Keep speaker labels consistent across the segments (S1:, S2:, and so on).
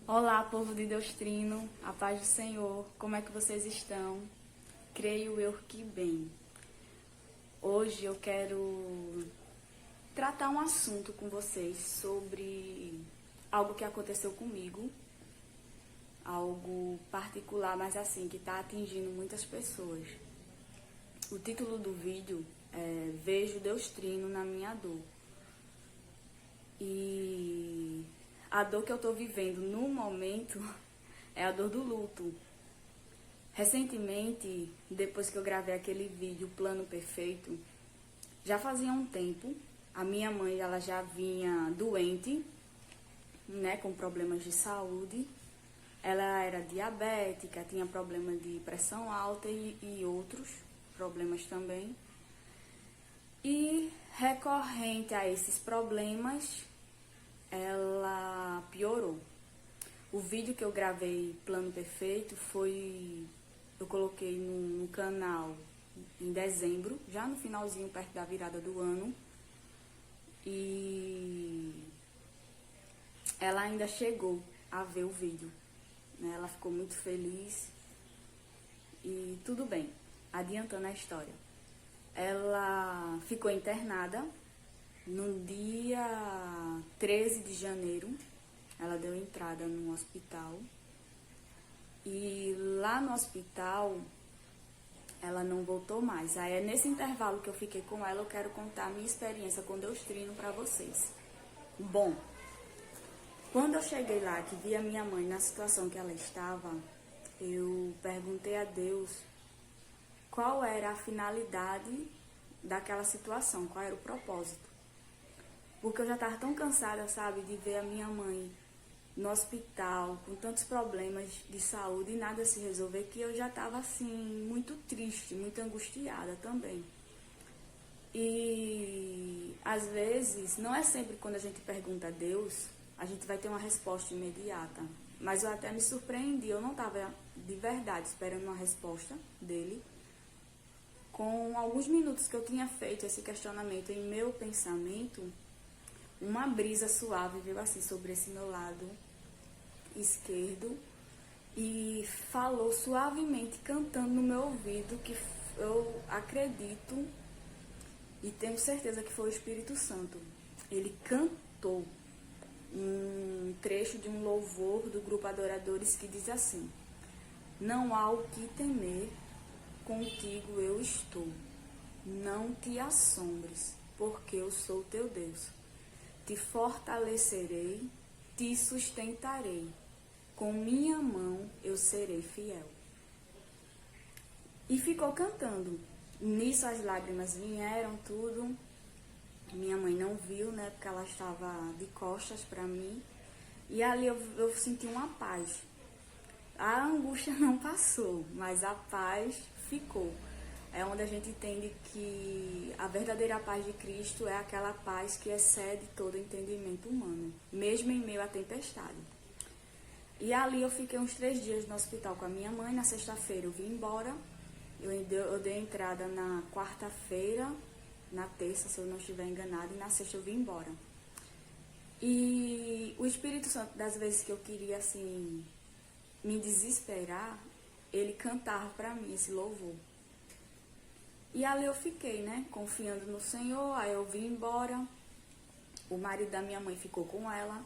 S1: Olá, povo de Deus Trino, a paz do Senhor, como é que vocês estão? Creio eu que bem. Hoje eu quero tratar um assunto com vocês sobre algo que aconteceu comigo, algo particular, mas assim, que está atingindo muitas pessoas. O título do vídeo é Vejo Deus Trino na minha dor. E a dor que eu estou vivendo no momento é a dor do luto. Recentemente, depois que eu gravei aquele vídeo Plano Perfeito, já fazia um tempo, a minha mãe ela já vinha doente, né, com problemas de saúde. Ela era diabética, tinha problema de pressão alta e outros problemas também. E recorrente a esses problemas, ela piorou. O vídeo que eu gravei, Plano Perfeito, eu coloquei no canal em dezembro, já no finalzinho, perto da virada do ano. E ela ainda chegou a ver o vídeo, né? Ela ficou muito feliz e tudo bem, adiantando a história. Ela ficou internada no dia 13 de janeiro, ela deu entrada no hospital. E lá no hospital, ela não voltou mais. Aí é nesse intervalo que eu fiquei com ela, eu quero contar a minha experiência com Deus Trino para vocês. Bom, quando eu cheguei lá, que vi a minha mãe na situação que ela estava, eu perguntei a Deus qual era a finalidade daquela situação, qual era o propósito. Porque eu já estava tão cansada, sabe, de ver a minha mãe no hospital, com tantos problemas de saúde e nada se resolver, que eu já estava, assim, muito triste, muito angustiada também. E, às vezes, não é sempre quando a gente pergunta a Deus, a gente vai ter uma resposta imediata. Mas eu até me surpreendi, eu não estava, de verdade, esperando uma resposta dele. Com alguns minutos que eu tinha feito esse questionamento em meu pensamento, uma brisa suave veio assim sobre esse meu lado esquerdo e falou suavemente, cantando no meu ouvido, que eu acredito e tenho certeza que foi o Espírito Santo. Ele cantou um trecho de um louvor do grupo Adoradores que diz assim: não há o que temer, contigo eu estou. Não te assombres, porque eu sou teu Deus. Te fortalecerei, te sustentarei. Com minha mão eu serei fiel. E ficou cantando. Nisso as lágrimas vieram, tudo. Minha mãe não viu, né? Porque ela estava de costas para mim. E ali eu senti uma paz. A angústia não passou, mas a paz ficou. É onde a gente entende que a verdadeira paz de Cristo é aquela paz que excede todo entendimento humano, mesmo em meio à tempestade. E ali eu fiquei uns 3 dias no hospital com a minha mãe. Na sexta-feira eu vim embora. Eu dei entrada na quarta-feira, na terça, se eu não estiver enganada, e na sexta eu vim embora. E o Espírito Santo, das vezes que eu queria, assim, me desesperar, ele cantava para mim esse louvor. E ali eu fiquei, né, confiando no Senhor. Aí eu vim embora, o marido da minha mãe ficou com ela.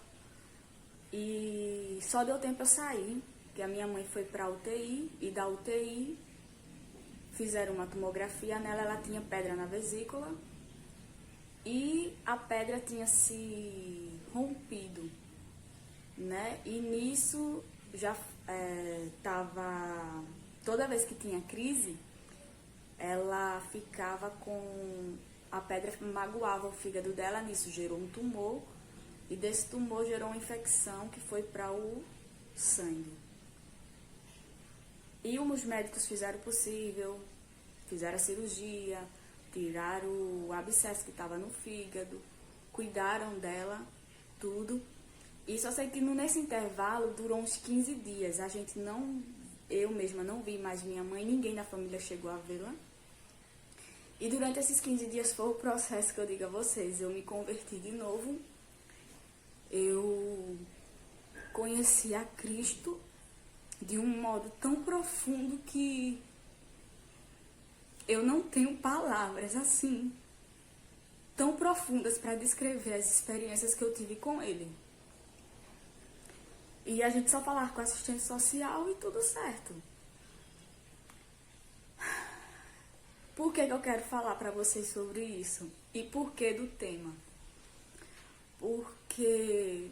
S1: E só deu tempo eu sair, que a minha mãe foi para a UTI, e da UTI fizeram uma tomografia nela, ela tinha pedra na vesícula, e a pedra tinha se rompido, né? E nisso já tava, toda vez que tinha crise, ela ficava com, a pedra magoava o fígado dela, nisso gerou um tumor, e desse tumor gerou uma infecção que foi para o sangue. E os médicos fizeram o possível, fizeram a cirurgia, tiraram o abscesso que estava no fígado, cuidaram dela, tudo. E só sei que nesse intervalo durou uns 15 dias. Eu mesma não vi mais minha mãe, ninguém da família chegou a vê-la. E durante esses 15 dias foi o processo que eu digo a vocês. Eu me converti de novo. Eu conheci a Cristo de um modo tão profundo que eu não tenho palavras assim, tão profundas para descrever as experiências que eu tive com ele. E a gente só falar com assistente social e tudo certo. Por que eu quero falar para vocês sobre isso? E por que do tema? Porque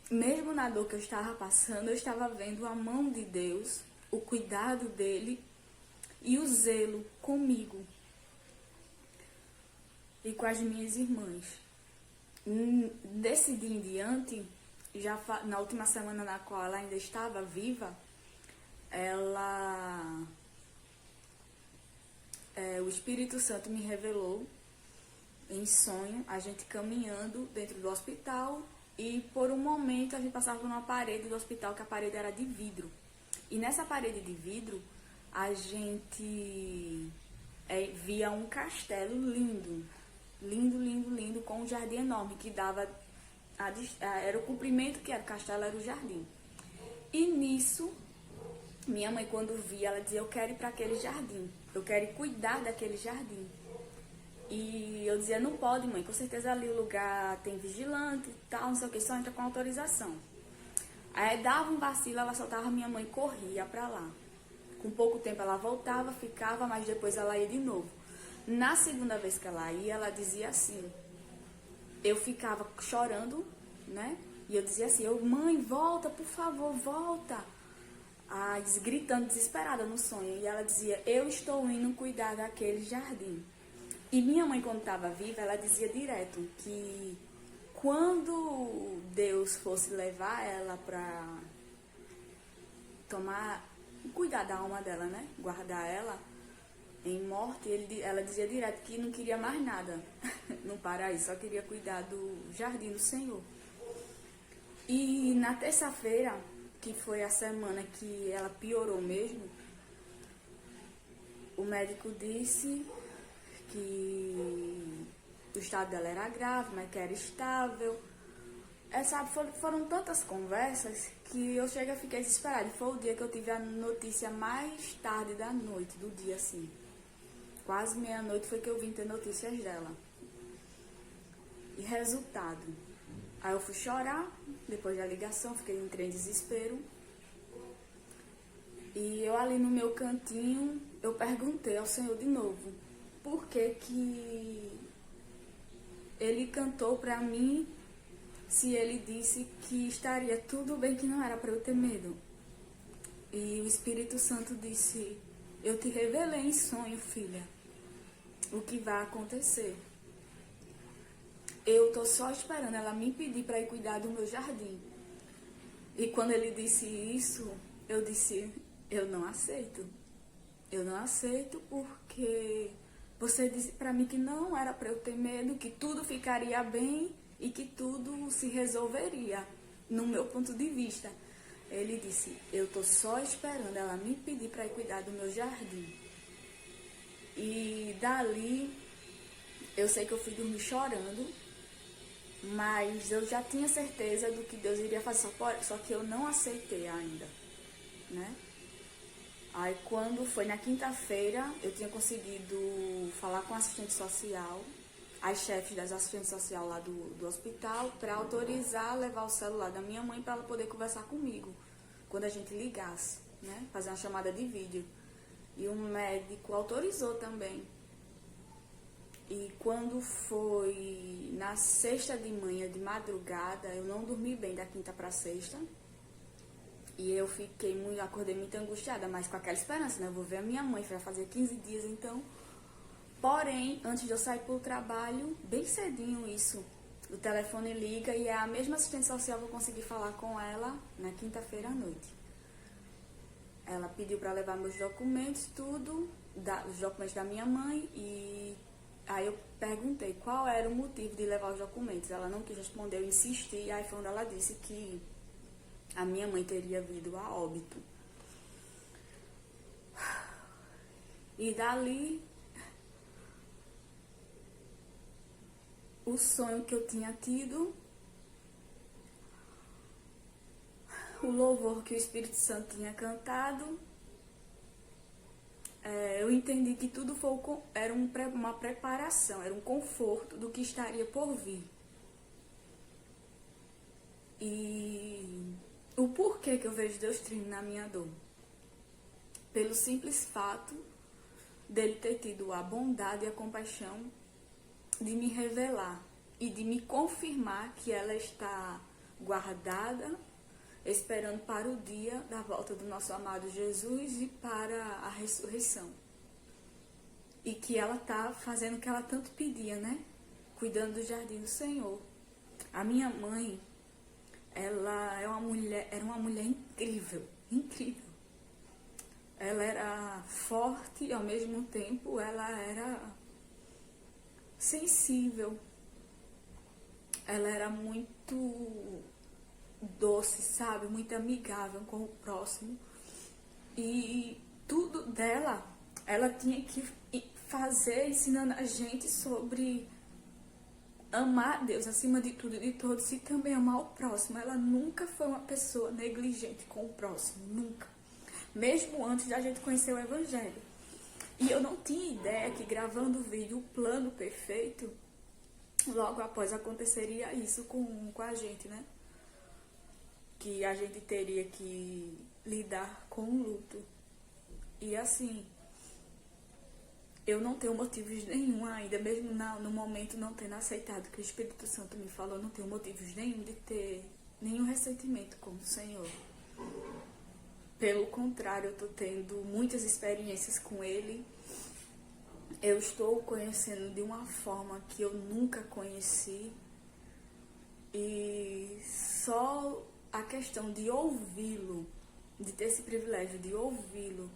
S1: mesmo na dor que eu estava passando, eu estava vendo a mão de Deus, o cuidado dele e o zelo comigo e com as minhas irmãs. Desse dia em diante, já na última semana na qual ela ainda estava viva, o Espírito Santo me revelou em sonho, a gente caminhando dentro do hospital, e por um momento a gente passava por uma parede do hospital, que a parede era de vidro. E nessa parede de vidro, a gente via um castelo lindo, lindo, lindo, lindo, com um jardim enorme, que dava, era o comprimento que era o castelo, era o jardim. E nisso, minha mãe, quando via, ela dizia: eu quero ir para aquele jardim, eu quero ir cuidar daquele jardim. E eu dizia: não pode, mãe, com certeza ali o lugar tem vigilante e tal, não sei o que, só entra com autorização. Aí dava um vacilo, ela soltava minha mãe e corria pra lá. Com pouco tempo ela voltava, ficava, mas depois ela ia de novo. Na segunda vez que ela ia, ela dizia assim, eu ficava chorando, né? E eu dizia assim: mãe, volta, por favor, volta. Gritando, desesperada no sonho. E ela dizia: eu estou indo cuidar daquele jardim. E minha mãe, quando estava viva, ela dizia direto que quando Deus fosse levar ela para cuidar da alma dela, né? Guardar ela em morte, ela dizia direto que não queria mais nada no paraíso, só queria cuidar do jardim do Senhor. E na terça-feira, que foi a semana que ela piorou mesmo, o médico disse que o estado dela era grave, mas que era estável. Foram tantas conversas que eu fiquei desesperada. Foi o dia que eu tive a notícia mais tarde da noite, do dia assim. Quase meia-noite foi que eu vim ter notícias dela. E resultado, aí eu fui chorar, depois da ligação, entrei em desespero. E eu ali no meu cantinho, eu perguntei ao Senhor de novo, por que Ele cantou pra mim, se Ele disse que estaria tudo bem, que não era para eu ter medo. E o Espírito Santo disse: eu te revelei em sonho, filha, o que vai acontecer. Eu tô só esperando ela me pedir para ir cuidar do meu jardim. E quando ele disse isso, eu disse: eu não aceito. Eu não aceito porque você disse para mim que não era para eu ter medo, que tudo ficaria bem e que tudo se resolveria, no meu ponto de vista. Ele disse: eu tô só esperando ela me pedir para ir cuidar do meu jardim. E dali, eu sei que eu fui dormir chorando, mas eu já tinha certeza do que Deus iria fazer, só que eu não aceitei ainda, né? Aí quando foi na quinta-feira, eu tinha conseguido falar com a assistente social, as chefes das assistentes sociais lá do hospital, para autorizar levar o celular da minha mãe para ela poder conversar comigo, quando a gente ligasse, né? Fazer uma chamada de vídeo. E o médico autorizou também. E quando foi na sexta de manhã, de madrugada, eu não dormi bem da quinta para sexta. E eu acordei muito angustiada, mas com aquela esperança, né? Eu vou ver a minha mãe, vai fazer 15 dias então. Porém, antes de eu sair para o trabalho, bem cedinho isso, o telefone liga e é a mesma assistente social que eu consegui falar com ela na quinta-feira à noite. Ela pediu para levar meus documentos, tudo, os documentos da minha mãe, e aí eu perguntei qual era o motivo de levar os documentos. Ela não quis responder, eu insisti, e aí foi onde ela disse que a minha mãe teria vindo a óbito. E dali, o sonho que eu tinha tido o louvor que o Espírito Santo tinha cantado, eu entendi que tudo era uma preparação, era um conforto do que estaria por vir. E o porquê que eu vejo Deus Trino na minha dor? Pelo simples fato dele ter tido a bondade e a compaixão de me revelar e de me confirmar que ela está guardada, esperando para o dia da volta do nosso amado Jesus e para a ressurreição. E que ela está fazendo o que ela tanto pedia, né? Cuidando do jardim do Senhor. A minha mãe, ela era uma mulher incrível, incrível. Ela era forte e ao mesmo tempo ela era sensível. Ela era muito doce, sabe? Muito amigável com o próximo. E tudo dela, ela tinha que fazer ensinando a gente sobre amar a Deus acima de tudo e de todos e também amar o próximo. Ela nunca foi uma pessoa negligente com o próximo, nunca. Mesmo antes da gente conhecer o Evangelho. E eu não tinha ideia que gravando o vídeo, o plano perfeito, logo após aconteceria isso com a gente, né? Que a gente teria que lidar com o luto. E assim, eu não tenho motivos nenhum ainda, mesmo no momento não tendo aceitado que o Espírito Santo me falou, não tenho motivos nenhum de ter nenhum ressentimento com o Senhor. Pelo contrário, eu estou tendo muitas experiências com Ele. Eu estou o conhecendo de uma forma que eu nunca conheci. E só a questão de ouvi-lo, de ter esse privilégio de ouvi-lo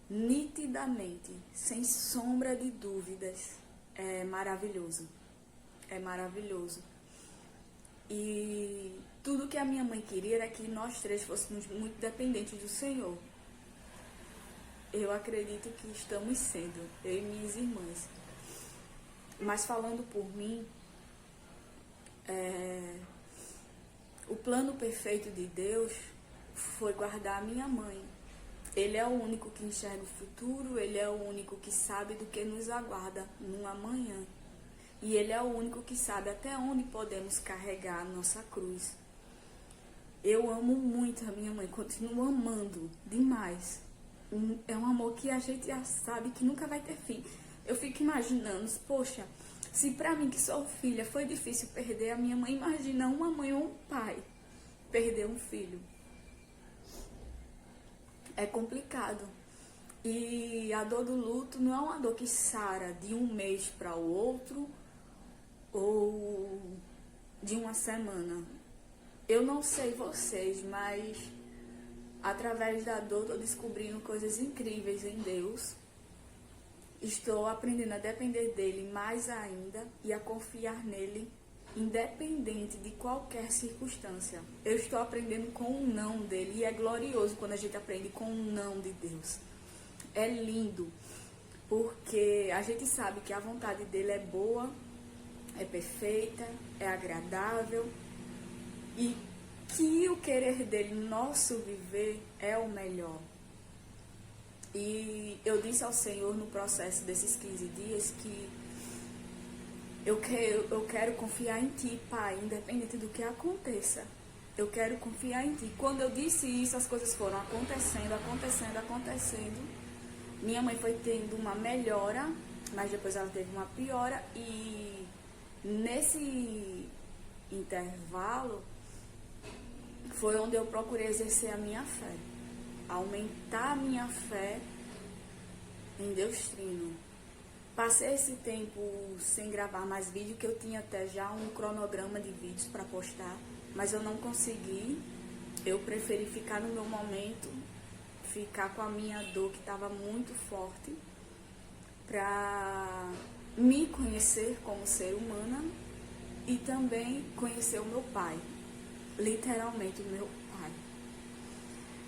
S1: nitidamente, sem sombra de dúvidas, é maravilhoso. É maravilhoso. E tudo que a minha mãe queria era que nós três fôssemos muito dependentes do Senhor. Eu acredito que estamos sendo, eu e minhas irmãs. Mas falando por mim, o plano perfeito de Deus foi guardar a minha mãe. Ele é o único que enxerga o futuro, ele é o único que sabe do que nos aguarda no amanhã. E ele é o único que sabe até onde podemos carregar a nossa cruz. Eu amo muito a minha mãe, continuo amando demais. É um amor que a gente já sabe que nunca vai ter fim. Eu fico imaginando, poxa, se pra mim que sou filha foi difícil perder a minha mãe, imagina uma mãe ou um pai perder um filho. É complicado. E a dor do luto não é uma dor que sara de um mês para o outro ou de uma semana. Eu não sei vocês, mas através da dor estou descobrindo coisas incríveis em Deus. Estou aprendendo a depender dele mais ainda e a confiar nele, independente de qualquer circunstância. Eu estou aprendendo com o não dele e é glorioso quando a gente aprende com o não de Deus. É lindo, porque a gente sabe que a vontade dele é boa, é perfeita, é agradável e que o querer dele no nosso viver é o melhor. E eu disse ao Senhor no processo desses 15 dias que eu quero confiar em Ti, Pai, independente do que aconteça. Eu quero confiar em Ti. Quando eu disse isso, as coisas foram acontecendo. Minha mãe foi tendo uma melhora, mas depois ela teve uma piora. E nesse intervalo foi onde eu procurei exercer a minha fé. Aumentar a minha fé em Deus Trino. Passei esse tempo sem gravar mais vídeo, que eu tinha até já um cronograma de vídeos para postar, mas eu não consegui. Eu preferi ficar no meu momento, ficar com a minha dor que estava muito forte, para me conhecer como ser humana e também conhecer o meu pai, literalmente o meu pai.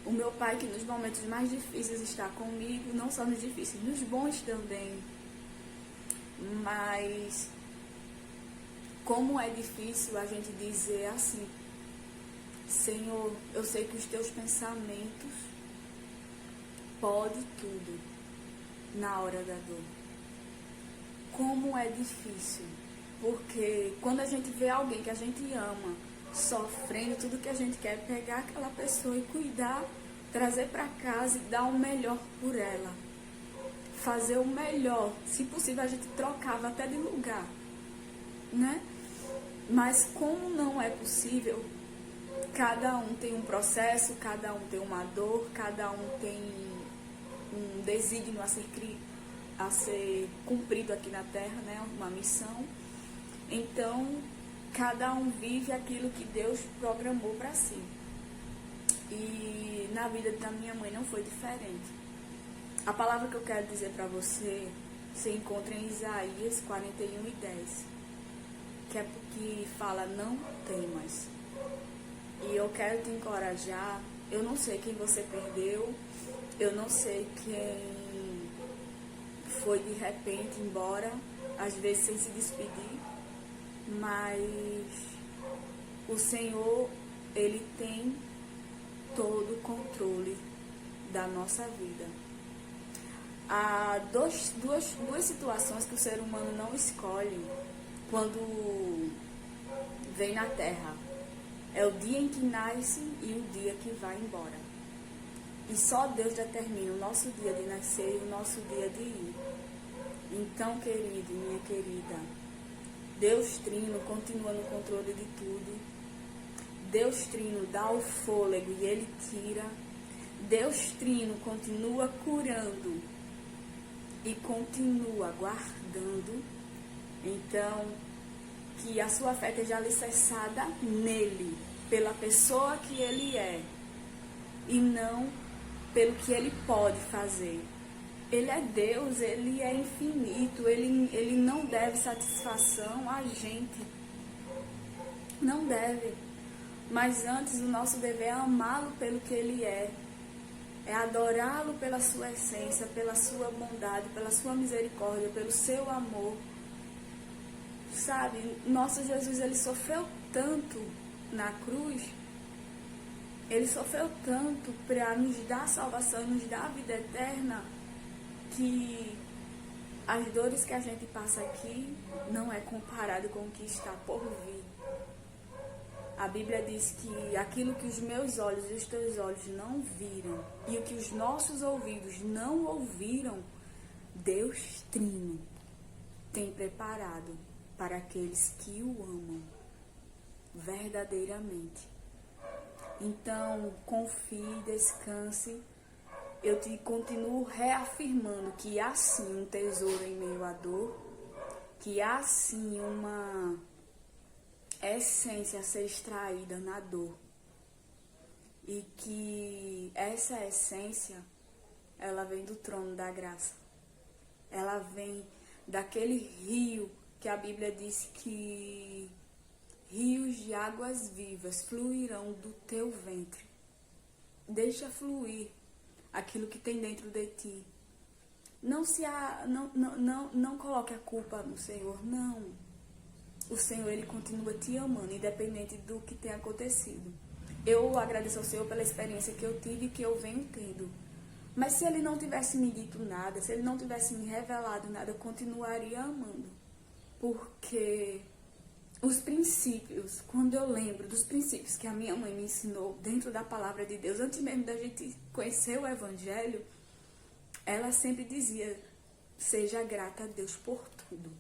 S1: O meu pai que nos momentos mais difíceis está comigo, não só nos difíceis, nos bons também. Mas como é difícil a gente dizer assim, Senhor, eu sei que os teus pensamentos podem tudo na hora da dor. Como é difícil, porque quando a gente vê alguém que a gente ama sofrendo, tudo que a gente quer é pegar aquela pessoa e cuidar, trazer para casa e dar o melhor por ela. Fazer o melhor. Se possível, a gente trocava até de lugar, né? Mas como não é possível, cada um tem um processo, cada um tem uma dor, cada um tem um desígnio a ser cumprido aqui na Terra, né? Uma missão. Então, cada um vive aquilo que Deus programou para si. E na vida da minha mãe não foi diferente. A palavra que eu quero dizer para você se encontra em Isaías 41:10, que é porque fala: não temas. E eu quero te encorajar. Eu não sei quem você perdeu, eu não sei quem foi de repente embora, às vezes sem se despedir, mas o Senhor, Ele tem todo o controle da nossa vida. Há duas situações que o ser humano não escolhe quando vem na Terra. É o dia em que nasce e o dia que vai embora. E só Deus determina o nosso dia de nascer e o nosso dia de ir. Então, querido, minha querida, Deus Trino continua no controle de tudo. Deus Trino dá o fôlego e Ele tira. Deus Trino continua curando e continua guardando. Então, que a sua fé esteja alicerçada nele, pela pessoa que Ele é, e não pelo que Ele pode fazer. Ele é Deus, Ele é infinito, Ele não deve satisfação a gente. Não deve. Mas antes o nosso dever é amá-lo pelo que Ele é adorá-lo pela sua essência, pela sua bondade, pela sua misericórdia, pelo seu amor. Sabe, nosso Jesus, Ele sofreu tanto na cruz, Ele sofreu tanto para nos dar salvação e nos dar a vida eterna, que as dores que a gente passa aqui não é comparado com o que está por vir. A Bíblia diz que aquilo que os meus olhos e os teus olhos não viram, e o que os nossos ouvidos não ouviram, Deus Trino tem preparado para aqueles que o amam verdadeiramente. Então, confie, descanse. Eu te continuo reafirmando que há sim um tesouro em meio à dor, que há sim uma essência a ser extraída na dor, e que essa essência, ela vem do trono da graça. Ela vem daquele rio que a Bíblia diz que rios de águas vivas fluirão do teu ventre. Deixa fluir aquilo que tem dentro de ti. Não coloque a culpa no Senhor, não. O Senhor, Ele continua te amando, independente do que tenha acontecido. Eu agradeço ao Senhor pela experiência que eu tive e que eu venho tendo. Mas se Ele não tivesse me dito nada, se Ele não tivesse me revelado nada, eu continuaria amando. Porque os princípios, quando eu lembro dos princípios que a minha mãe me ensinou dentro da palavra de Deus, antes mesmo da gente conhecer o Evangelho, ela sempre dizia: seja grata a Deus por tudo.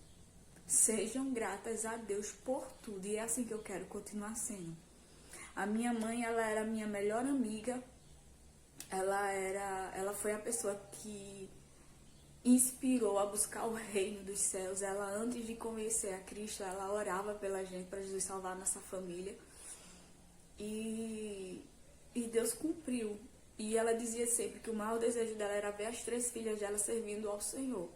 S1: Sejam gratas a Deus por tudo. E é assim que eu quero continuar sendo. A minha mãe, ela era a minha melhor amiga. Ela foi a pessoa que inspirou a buscar o reino dos céus. Ela, antes de conhecer a Cristo, ela orava pela gente, para Jesus salvar a nossa família. E Deus cumpriu. E ela dizia sempre que o maior desejo dela era ver as 3 filhas dela servindo ao Senhor.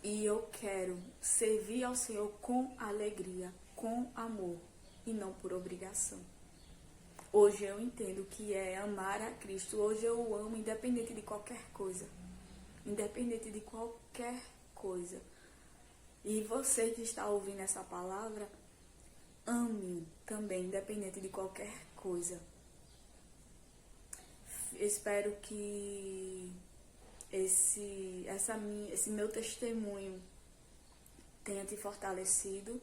S1: E eu quero servir ao Senhor com alegria, com amor, e não por obrigação. Hoje eu entendo que é amar a Cristo. Hoje eu o amo independente de qualquer coisa. Independente de qualquer coisa. E você que está ouvindo essa palavra, ame também, independente de qualquer coisa. Espero que esse meu testemunho tenha te fortalecido,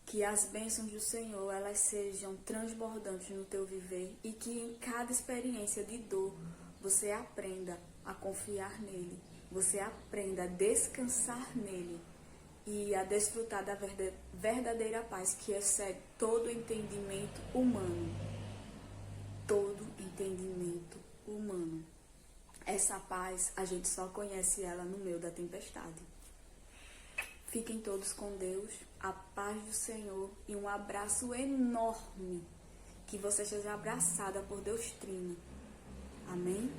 S1: que as bênçãos do Senhor elas sejam transbordantes no teu viver e que em cada experiência de dor você aprenda a confiar nele, você aprenda a descansar nele e a desfrutar da verdadeira paz que excede todo entendimento humano. Todo entendimento humano. Essa paz, a gente só conhece ela no meio da tempestade. Fiquem todos com Deus, a paz do Senhor e um abraço enorme. Que você seja abraçada por Deus Trino. Amém?